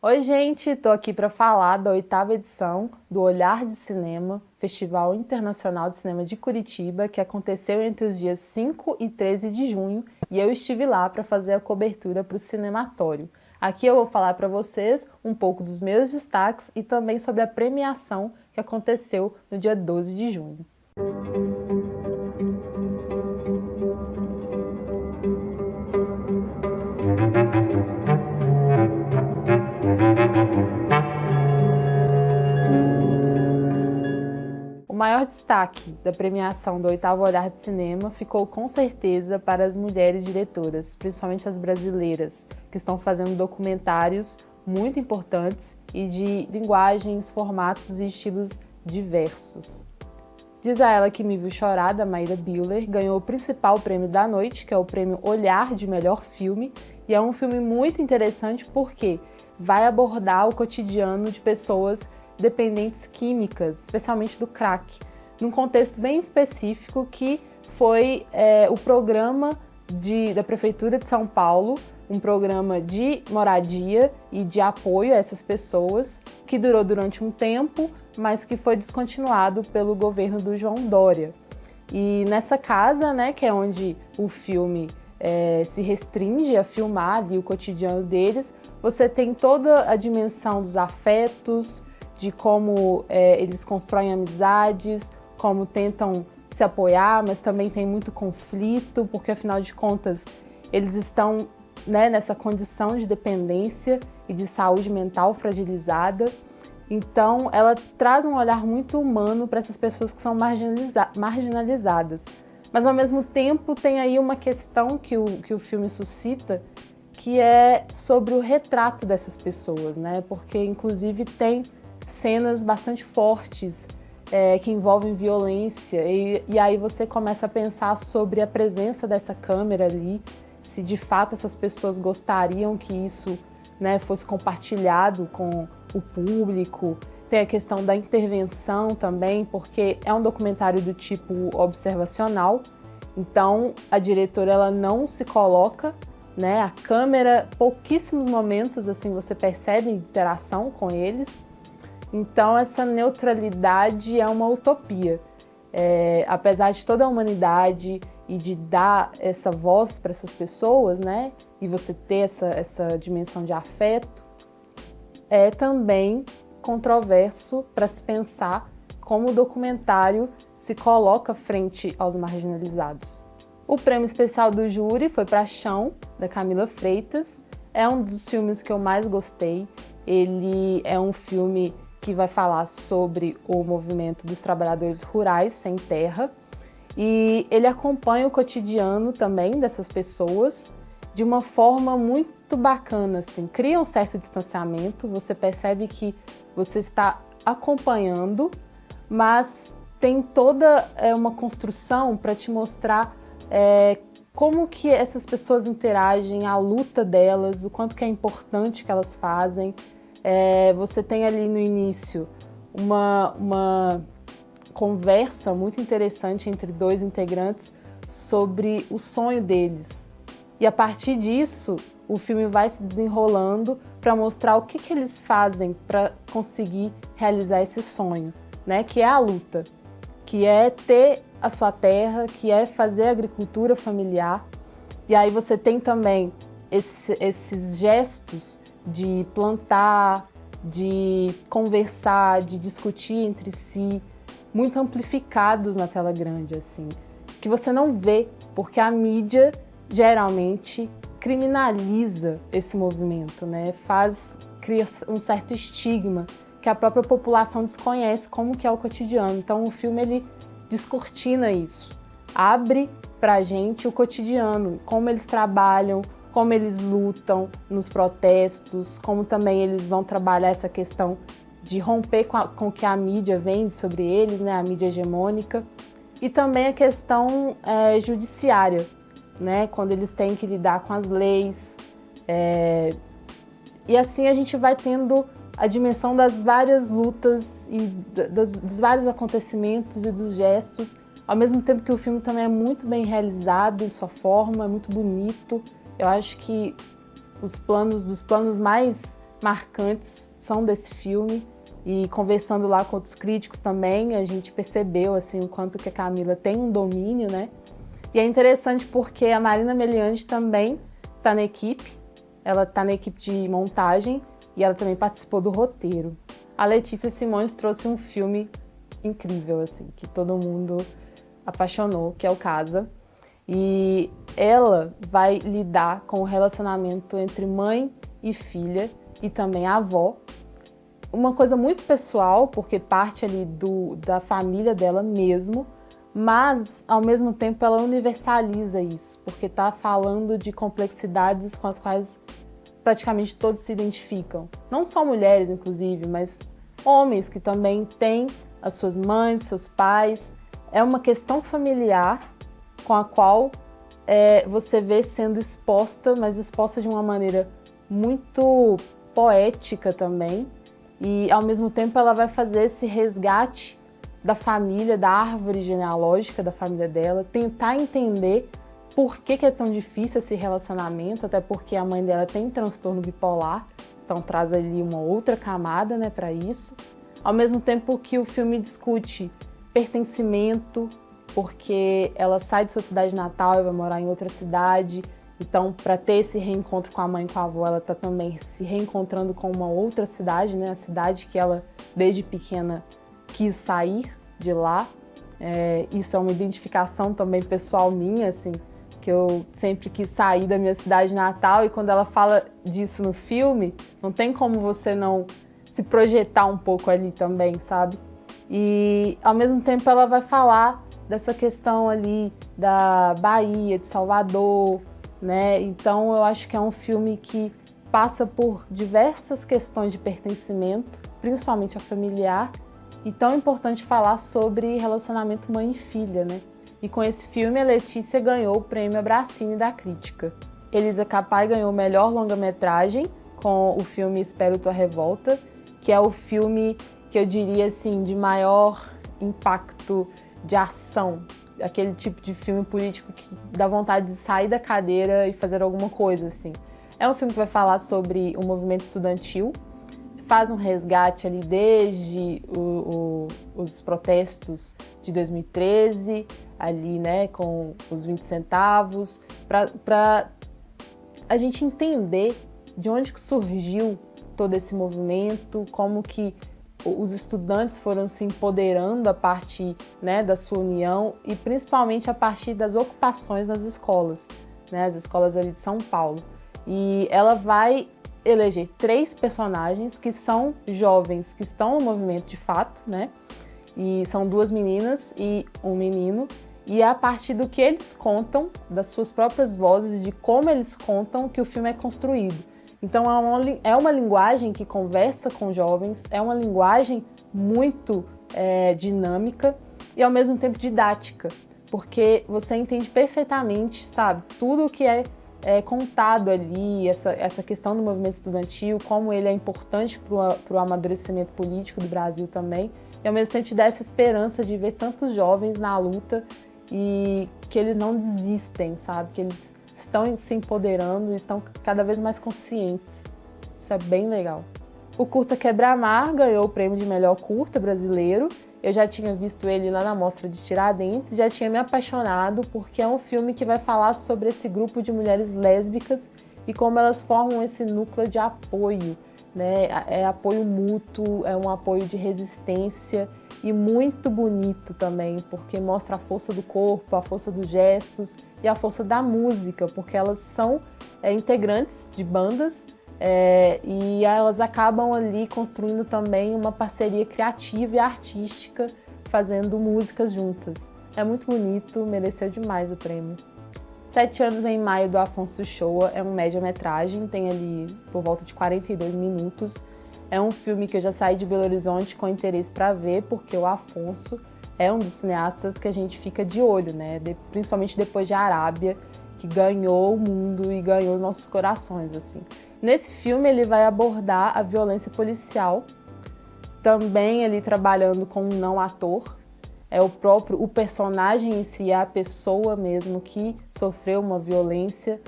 Oi, gente, estou aqui para falar da 8ª edição do Olhar de Cinema, Festival Internacional de Cinema de Curitiba, que aconteceu entre os dias 5 e 13 de junho, e eu estive lá para fazer a cobertura para o Cinematório. Aqui eu vou falar para vocês um pouco dos meus destaques e também sobre a premiação que aconteceu no dia 12 de junho. O maior destaque da premiação do 8º Olhar de Cinema ficou com certeza para as mulheres diretoras, principalmente as brasileiras, que estão fazendo documentários muito importantes e de linguagens, formatos e estilos diversos. Diz a ela que me viu chorar, da Maíra Bühler, ganhou o principal prêmio da noite, que é o prêmio Olhar de Melhor Filme, e é um filme muito interessante porque vai abordar o cotidiano de pessoas dependentes químicas, especialmente do crack, num contexto bem específico que foi o programa da Prefeitura de São Paulo, um programa de moradia e de apoio a essas pessoas, que durou durante um tempo, mas que foi descontinuado pelo governo do João Dória. E nessa casa, né, que é onde o filme se restringe a filmar ali o cotidiano deles, você tem toda a dimensão dos afetos, de como eles constroem amizades, como tentam se apoiar, mas também tem muito conflito, porque afinal de contas eles estão, né, nessa condição de dependência e de saúde mental fragilizada. Então ela traz um olhar muito humano para essas pessoas que são marginalizadas. Mas ao mesmo tempo tem aí uma questão que o filme suscita, que é sobre o retrato dessas pessoas, né? Porque inclusive tem cenas bastante fortes que envolvem violência e aí você começa a pensar sobre a presença dessa câmera ali, se de fato essas pessoas gostariam que isso, né, fosse compartilhado com o público. Tem a questão da intervenção também, porque é um documentário do tipo observacional, então a diretora ela não se coloca, né, a câmera, pouquíssimos momentos assim você percebe interação com eles. Então essa neutralidade é uma utopia. Apesar de toda a humanidade e de dar essa voz para essas pessoas, né, e você ter essa dimensão de afeto, é também controverso para se pensar como o documentário se coloca frente aos marginalizados. O prêmio especial do júri foi para Chão, da Camila Freitas. É um dos filmes que eu mais gostei. Ele é um filme que vai falar sobre o movimento dos trabalhadores rurais sem terra e ele acompanha o cotidiano também dessas pessoas de uma forma muito bacana, assim, cria um certo distanciamento, você percebe que você está acompanhando, mas tem toda uma construção para te mostrar como que essas pessoas interagem, a luta delas, o quanto que é importante que elas fazem. Você tem ali no início uma conversa muito interessante entre dois integrantes sobre o sonho deles. E a partir disso, o filme vai se desenrolando para mostrar o que eles fazem para conseguir realizar esse sonho, né? Que é a luta, que é ter a sua terra, que é fazer agricultura familiar. E aí você tem também esses gestos de plantar, de conversar, de discutir entre si, muito amplificados na tela grande, assim, que você não vê, porque a mídia geralmente criminaliza esse movimento, né? Cria um certo estigma que a própria população desconhece como que é o cotidiano. Então o filme ele descortina isso, abre pra gente o cotidiano, como eles trabalham, como eles lutam nos protestos, como também eles vão trabalhar essa questão de romper com o que a mídia vende sobre eles, né, a mídia hegemônica, e também a questão judiciária, né, quando eles têm que lidar com as leis, e assim a gente vai tendo a dimensão das várias lutas e dos vários acontecimentos e dos gestos, ao mesmo tempo que o filme também é muito bem realizado em sua forma, é muito bonito. Eu acho que dos planos mais marcantes são desse filme. E conversando lá com outros críticos também, a gente percebeu assim, o quanto que a Camila tem um domínio, né? E é interessante porque a Marina Meliante também está na equipe, ela está na equipe de montagem e ela também participou do roteiro. A Letícia Simões trouxe um filme incrível, assim, que todo mundo apaixonou, que é o Casa. E ela vai lidar com o relacionamento entre mãe e filha e também a avó. Uma coisa muito pessoal, porque parte ali da família dela mesmo, mas ao mesmo tempo ela universaliza isso, porque está falando de complexidades com as quais praticamente todos se identificam. Não só mulheres, inclusive, mas homens que também têm as suas mães, seus pais. É uma questão familiar com a qual você vê sendo exposta, mas exposta de uma maneira muito poética também. E, ao mesmo tempo, ela vai fazer esse resgate da família, da árvore genealógica da família dela, tentar entender por que é tão difícil esse relacionamento, até porque a mãe dela tem transtorno bipolar, então traz ali uma outra camada, né, para isso. Ao mesmo tempo que o filme discute pertencimento, porque ela sai de sua cidade natal e vai morar em outra cidade. Então, para ter esse reencontro com a mãe e com a avó, ela está também se reencontrando com uma outra cidade, né? A cidade que ela, desde pequena, quis sair de lá. Isso é uma identificação também pessoal minha, assim, que eu sempre quis sair da minha cidade natal, e quando ela fala disso no filme, não tem como você não se projetar um pouco ali também, sabe? E, ao mesmo tempo, ela vai falar dessa questão ali da Bahia, de Salvador, né? Então eu acho que é um filme que passa por diversas questões de pertencimento, principalmente a familiar, e tão importante falar sobre relacionamento mãe e filha, né? E com esse filme a Letícia ganhou o prêmio Abracine da crítica. Elisa Capa ganhou o melhor longa-metragem com o filme Espero Tua Revolta, que é o filme que eu diria assim de maior impacto de ação, aquele tipo de filme político que dá vontade de sair da cadeira e fazer alguma coisa, assim. É um filme que vai falar sobre o movimento estudantil, faz um resgate ali desde os protestos de 2013, ali, né, com os 20 centavos, para a gente entender de onde que surgiu todo esse movimento, como que os estudantes foram se empoderando a partir, né, da sua união e principalmente a partir das ocupações nas escolas, né, as escolas ali de São Paulo. E ela vai eleger 3 personagens que são jovens, que estão no movimento de fato, né, e são 2 meninas e um menino, e é a partir do que eles contam, das suas próprias vozes e de como eles contam que o filme é construído. Então é uma linguagem que conversa com jovens, é uma linguagem muito dinâmica e ao mesmo tempo didática, porque você entende perfeitamente, sabe, tudo o que é contado ali, essa questão do movimento estudantil, como ele é importante para o amadurecimento político do Brasil também, e ao mesmo tempo te dá essa esperança de ver tantos jovens na luta e que eles não desistem, sabe, que eles estão se empoderando e estão cada vez mais conscientes. Isso é bem legal. O curta Quebra-Mar ganhou o prêmio de melhor curta brasileiro. Eu já tinha visto ele lá na Mostra de Tiradentes, já tinha me apaixonado, porque é um filme que vai falar sobre esse grupo de mulheres lésbicas e como elas formam esse núcleo de apoio, né? É apoio mútuo, é um apoio de resistência e muito bonito também, porque mostra a força do corpo, a força dos gestos e a força da música, porque elas são integrantes de bandas e elas acabam ali construindo também uma parceria criativa e artística, fazendo músicas juntas. É muito bonito, mereceu demais o prêmio. 7 anos em Maio, do Afonso Shoa, é um média-metragem, tem ali por volta de 42 minutos. É um filme que eu já saí de Belo Horizonte com interesse para ver, porque o Afonso é um dos cineastas que a gente fica de olho, né? Principalmente depois de Arábia, que ganhou o mundo e ganhou nossos corações, assim. Nesse filme ele vai abordar a violência policial, também ali trabalhando com um não ator. É o personagem em si, é a pessoa mesmo que sofreu uma violência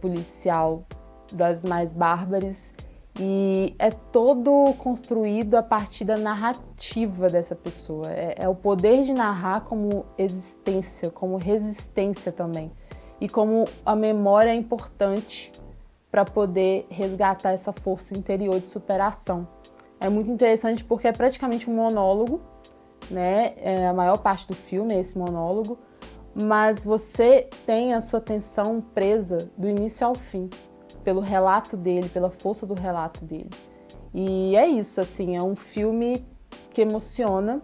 policial das mais bárbaras. E é todo construído a partir da narrativa dessa pessoa. É o poder de narrar como existência, como resistência também. E como a memória é importante para poder resgatar essa força interior de superação. É muito interessante porque é praticamente um monólogo, né? A maior parte do filme é esse monólogo, mas você tem a sua atenção presa do início ao fim, pelo relato dele, pela força do relato dele. E é isso, assim, é um filme que emociona.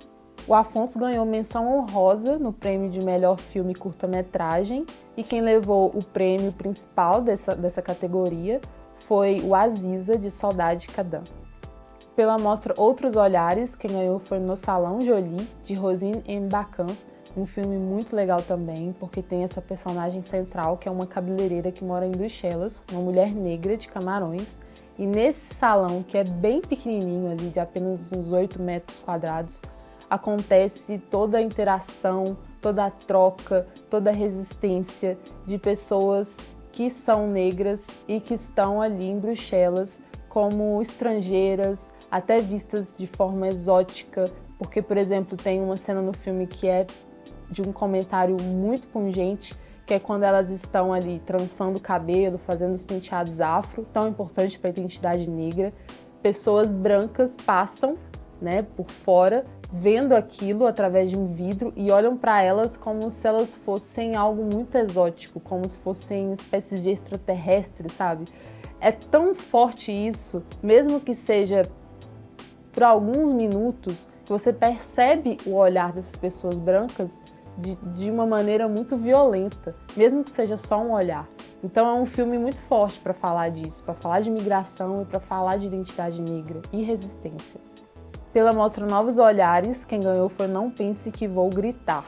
O Afonso ganhou menção honrosa no prêmio de melhor filme curta-metragem e quem levou o prêmio principal dessa categoria foi o Aziza, de Saudade Kadam. Pela mostra Outros Olhares, quem ganhou foi No Salão Jolie, de Rosine Mbacan, um filme muito legal também, porque tem essa personagem central, que é uma cabeleireira que mora em Bruxelas, uma mulher negra de Camarões, e nesse salão, que é bem pequenininho ali, de apenas uns 8 metros quadrados, acontece toda a interação, toda a troca, toda a resistência de pessoas que são negras e que estão ali em Bruxelas como estrangeiras, até vistas de forma exótica, porque, por exemplo, tem uma cena no filme que é de um comentário muito pungente, que é quando elas estão ali trançando o cabelo, fazendo os penteados afro, tão importante para a identidade negra. Pessoas brancas passam, né, por fora, vendo aquilo através de um vidro e olham para elas como se elas fossem algo muito exótico, como se fossem espécies de extraterrestres, sabe? É tão forte isso, mesmo que seja por alguns minutos, que você percebe o olhar dessas pessoas brancas de uma maneira muito violenta, mesmo que seja só um olhar. Então é um filme muito forte para falar disso, para falar de migração e para falar de identidade negra e resistência. Pela mostra Novos Olhares, quem ganhou foi Não Pense Que Vou Gritar,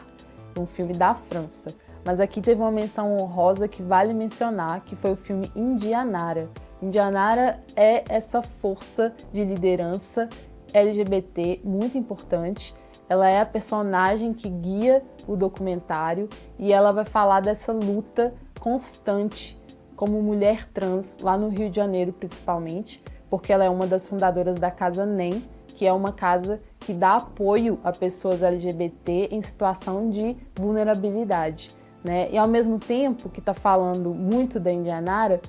um filme da França. Mas aqui teve uma menção honrosa que vale mencionar, que foi o filme Indianara. Indianara é essa força de liderança LGBT muito importante. Ela é a personagem que guia o documentário e ela vai falar dessa luta constante como mulher trans lá no Rio de Janeiro, principalmente, porque ela é uma das fundadoras da Casa NEM, que é uma casa que dá apoio a pessoas LGBT em situação de vulnerabilidade, né? E ao mesmo tempo que está falando muito da Indianara,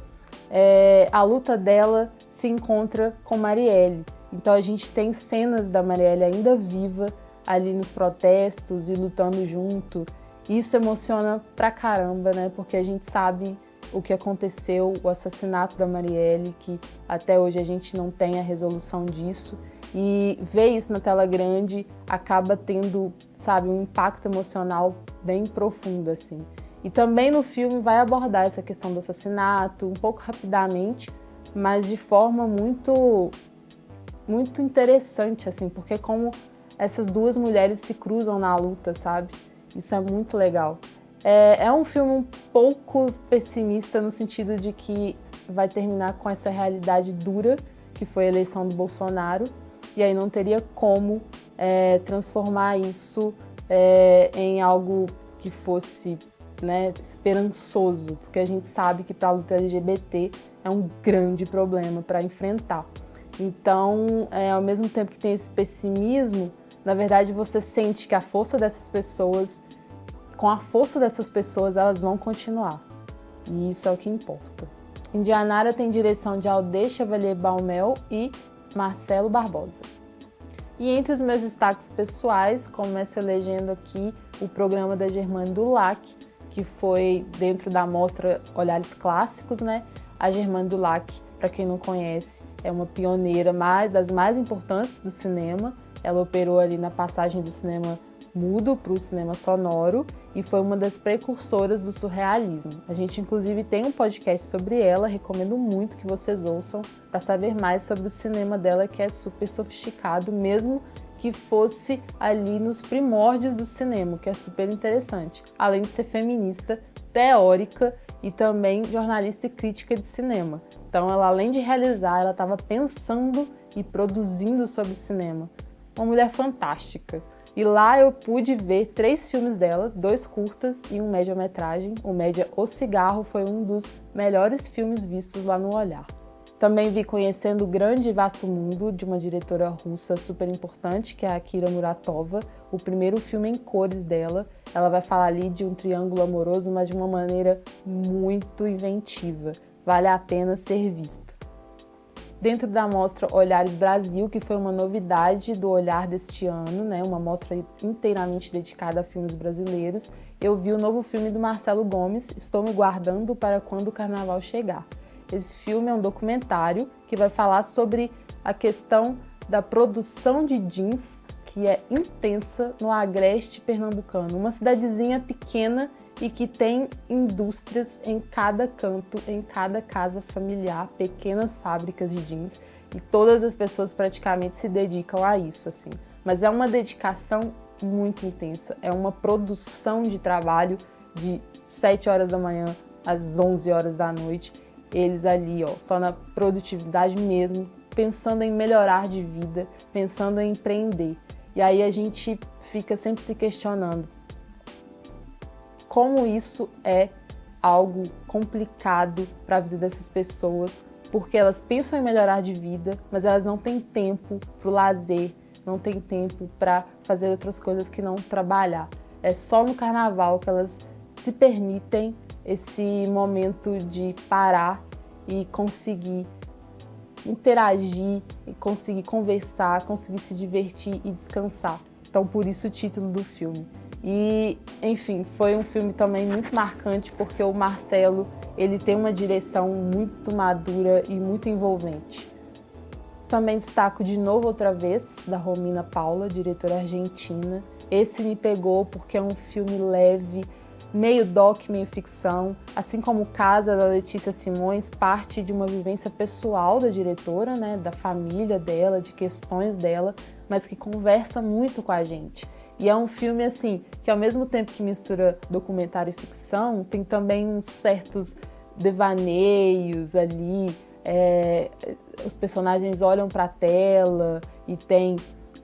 a luta dela se encontra com Marielle. Então a gente tem cenas da Marielle ainda viva ali nos protestos e lutando junto. Isso emociona pra caramba, né? Porque a gente sabe o que aconteceu, o assassinato da Marielle, que até hoje a gente não tem a resolução disso. E ver isso na tela grande acaba tendo, sabe, um impacto emocional bem profundo, assim. E também no filme vai abordar essa questão do assassinato, um pouco rapidamente, mas de forma muito interessante, assim, porque como essas duas mulheres se cruzam na luta, sabe? Isso é muito legal. É um filme um pouco pessimista no sentido de que vai terminar com essa realidade dura, que foi a eleição do Bolsonaro, e aí não teria como transformar isso em algo que fosse, né, esperançoso, porque a gente sabe que para a luta LGBT é um grande problema para enfrentar. Então, ao mesmo tempo que tem esse pessimismo, na verdade você sente que com a força dessas pessoas elas vão continuar. E isso é o que importa. Indianara tem direção de Aldé Chevalier Baumel e Marcelo Barbosa. E entre os meus destaques pessoais, começo elegendo aqui o programa da Germane Dulac, que foi dentro da mostra Olhares Clássicos, né? A Germane Dulac, para quem não conhece, é uma pioneira das mais importantes do cinema. Ela operou ali na passagem do cinema mudo para o cinema sonoro e foi uma das precursoras do surrealismo. A gente, inclusive, tem um podcast sobre ela, recomendo muito que vocês ouçam para saber mais sobre o cinema dela, que é super sofisticado, mesmo que fosse ali nos primórdios do cinema, que é super interessante. Além de ser feminista, teórica e também jornalista e crítica de cinema. Então, ela, além de realizar, ela estava pensando e produzindo sobre cinema. Uma mulher fantástica. E lá eu pude ver 3 filmes dela, 2 curtas e um média-metragem. O média O Cigarro foi um dos melhores filmes vistos lá no Olhar. Também vi Conhecendo o Grande e Vasto Mundo, de uma diretora russa super importante, que é a Kira Muratova, o primeiro filme em cores dela. Ela vai falar ali de um triângulo amoroso, mas de uma maneira muito inventiva. Vale a pena ser visto. Dentro da mostra Olhares Brasil, que foi uma novidade do Olhar deste ano, né? Uma mostra inteiramente dedicada a filmes brasileiros, eu vi o novo filme do Marcelo Gomes, Estou Me Guardando para Quando o Carnaval Chegar. Esse filme é um documentário que vai falar sobre a questão da produção de jeans, que é intensa no agreste pernambucano, uma cidadezinha pequena e que tem indústrias em cada canto, em cada casa familiar, pequenas fábricas de jeans, e todas as pessoas praticamente se dedicam a isso, assim. Mas é uma dedicação muito intensa, é uma produção de trabalho de 7 horas da manhã às 11 horas da noite, eles ali, ó, só na produtividade mesmo, pensando em melhorar de vida, pensando em empreender. E aí a gente fica sempre se questionando como isso é algo complicado para a vida dessas pessoas, porque elas pensam em melhorar de vida, mas elas não têm tempo para o lazer, não têm tempo para fazer outras coisas que não trabalhar. É só no carnaval que elas se permitem esse momento de parar e conseguir interagir, e conseguir conversar, conseguir se divertir e descansar. Então, por isso o título do filme. E, enfim, foi um filme também muito marcante porque o Marcelo, ele tem uma direção muito madura e muito envolvente. Também destaco de novo outra vez, da Romina Paula, diretora argentina. Esse me pegou porque é um filme leve, meio doc, meio ficção. Assim como Casa, da Letícia Simões, parte de uma vivência pessoal da diretora, né, da família dela, de questões dela, mas que conversa muito com a gente. E é um filme, assim, que ao mesmo tempo que mistura documentário e ficção, tem também uns certos devaneios ali, os personagens olham para a tela e tem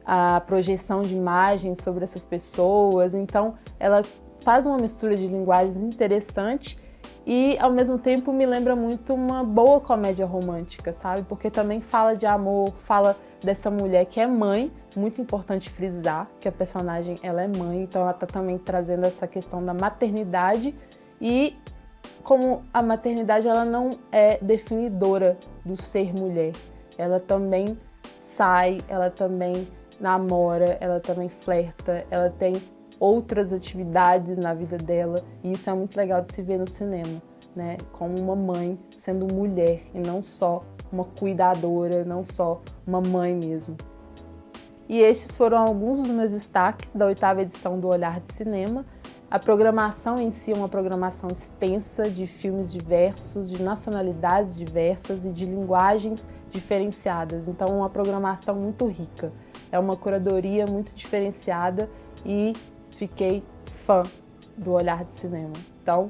a projeção de imagens sobre essas pessoas, então ela faz uma mistura de linguagens interessante e, ao mesmo tempo, me lembra muito uma boa comédia romântica, sabe? Porque também fala de amor, fala dessa mulher que é mãe, muito importante frisar que a personagem ela é mãe, então ela está também trazendo essa questão da maternidade e como a maternidade ela não é definidora do ser mulher, ela também sai, ela também namora, ela também flerta, ela tem outras atividades na vida dela e isso é muito legal de se ver no cinema, né? Como uma mãe sendo mulher e não só uma cuidadora, não só uma mãe mesmo. E estes foram alguns dos meus destaques da 8ª edição do Olhar de Cinema. A programação em si é uma programação extensa de filmes diversos, de nacionalidades diversas e de linguagens diferenciadas. Então, uma programação muito rica. É uma curadoria muito diferenciada e fiquei fã do Olhar de Cinema. Então,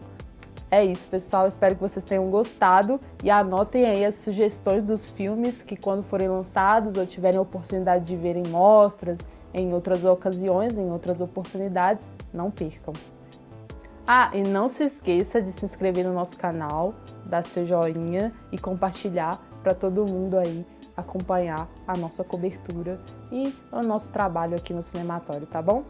é isso, pessoal. Espero que vocês tenham gostado e anotem aí as sugestões dos filmes que, quando forem lançados ou tiverem a oportunidade de ver em mostras, em outras ocasiões, em outras oportunidades, não percam. Ah, e não se esqueça de se inscrever no nosso canal, dar seu joinha e compartilhar para todo mundo aí acompanhar a nossa cobertura e o nosso trabalho aqui no Cinematório, tá bom?